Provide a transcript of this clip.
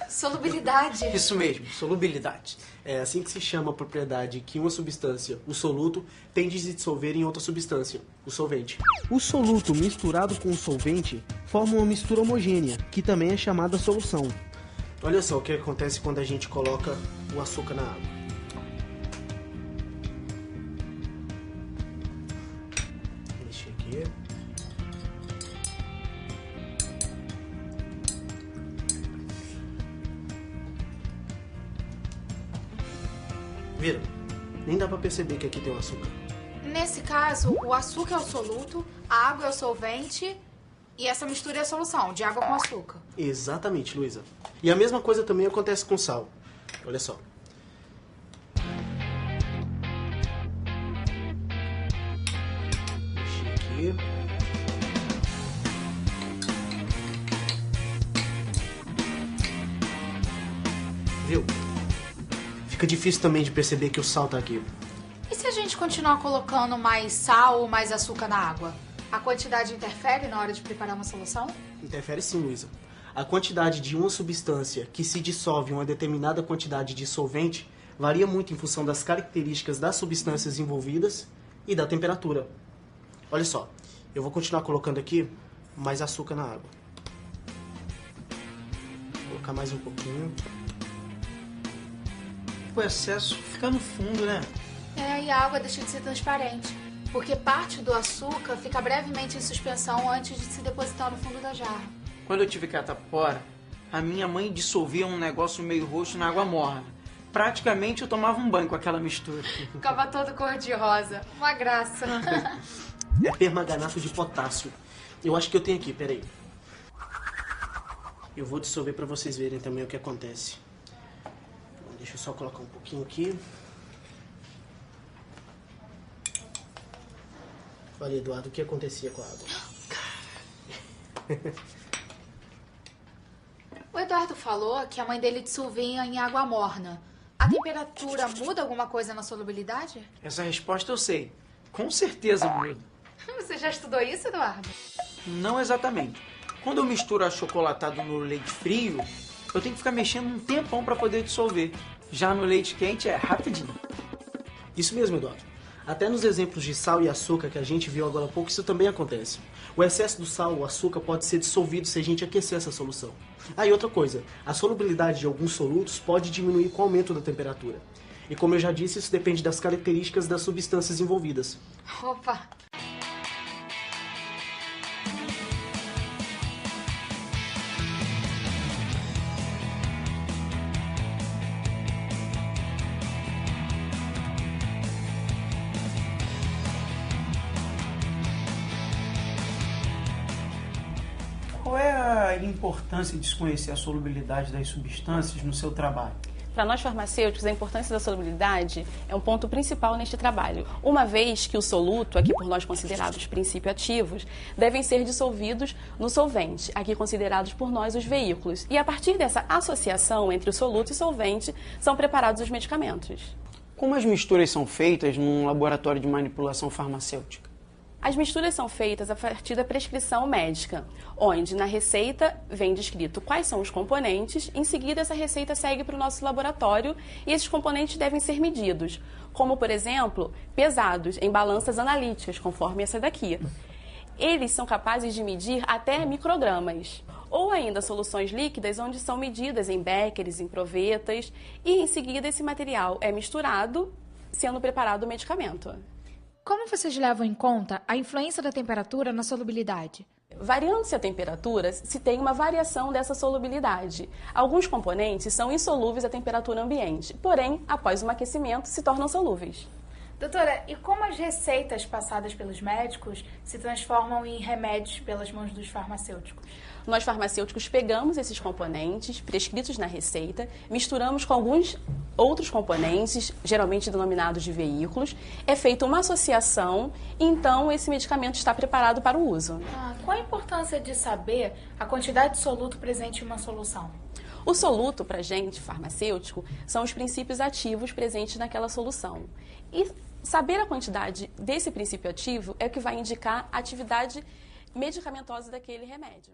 Solubilidade. Isso mesmo, solubilidade. É assim que se chama a propriedade que uma substância, o soluto, tende a se dissolver em outra substância, o solvente. O soluto misturado com o solvente forma uma mistura homogênea, que também é chamada solução. Olha só o que acontece quando a gente coloca o açúcar na água. Mexer aqui. Vira, nem dá pra perceber que aqui tem um açúcar. Nesse caso, o açúcar é o soluto, a água é o solvente e essa mistura é a solução, de água com açúcar. Exatamente, Luísa. E a mesma coisa também acontece com sal. Olha só. Mexer aqui. Viu? Fica difícil também de perceber que o sal tá aqui. E se a gente continuar colocando mais sal ou mais açúcar na água? A quantidade interfere na hora de preparar uma solução? Interfere sim, Luísa. A quantidade de uma substância que se dissolve em uma determinada quantidade de solvente varia muito em função das características das substâncias envolvidas e da temperatura. Olha só, eu vou continuar colocando aqui mais açúcar na água. Vou colocar mais um pouquinho. O excesso fica no fundo, né? E a água deixa de ser transparente, porque parte do açúcar fica brevemente em suspensão antes de se depositar no fundo da jarra. Quando eu tive catapora, a minha mãe dissolvia um negócio meio roxo na água morna. Praticamente eu tomava um banho com aquela mistura. Ficava todo cor-de-rosa. Uma graça. É permanganato de potássio. Eu acho que eu tenho aqui, peraí. Eu vou dissolver pra vocês verem também o que acontece. Deixa eu só colocar um pouquinho aqui. Olha, Eduardo, o que acontecia com a água? O Eduardo falou que a mãe dele dissolvia em água morna. A temperatura muda alguma coisa na solubilidade? Essa resposta eu sei. Com certeza muda. Você já estudou isso, Eduardo? Não exatamente. Quando eu misturo achocolatado no leite frio, eu tenho que ficar mexendo um tempão para poder dissolver. Já no leite quente é rapidinho. Isso mesmo, Eduardo. Até nos exemplos de sal e açúcar que a gente viu agora há pouco, isso também acontece. O excesso do sal ou açúcar pode ser dissolvido se a gente aquecer essa solução. Ah, e outra coisa, a solubilidade de alguns solutos pode diminuir com o aumento da temperatura. E como eu já disse, isso depende das características das substâncias envolvidas. Opa! Qual é a importância de se conhecer a solubilidade das substâncias no seu trabalho? Para nós farmacêuticos, a importância da solubilidade é um ponto principal neste trabalho, uma vez que o soluto, aqui por nós considerados princípios ativos, devem ser dissolvidos no solvente, aqui considerados por nós os veículos. E a partir dessa associação entre o soluto e solvente, são preparados os medicamentos. Como as misturas são feitas num laboratório de manipulação farmacêutica? As misturas são feitas a partir da prescrição médica, onde na receita vem descrito quais são os componentes, em seguida essa receita segue para o nosso laboratório e esses componentes devem ser medidos, como por exemplo, pesados em balanças analíticas, conforme essa daqui. Eles são capazes de medir até microgramas, ou ainda soluções líquidas onde são medidas em béqueres, em provetas, e em seguida esse material é misturado, sendo preparado o medicamento. Como vocês levam em conta a influência da temperatura na solubilidade? Variando-se a temperatura, se tem uma variação dessa solubilidade. Alguns componentes são insolúveis à temperatura ambiente, porém, após um aquecimento, se tornam solúveis. Doutora, e como as receitas passadas pelos médicos se transformam em remédios pelas mãos dos farmacêuticos? Nós farmacêuticos pegamos esses componentes prescritos na receita, misturamos com alguns outros componentes, geralmente denominados de veículos, é feita uma associação e então esse medicamento está preparado para o uso. Qual a importância de saber a quantidade de soluto presente em uma solução? O soluto, para a gente, farmacêutico, são os princípios ativos presentes naquela solução. E saber a quantidade desse princípio ativo é o que vai indicar a atividade medicamentosa daquele remédio.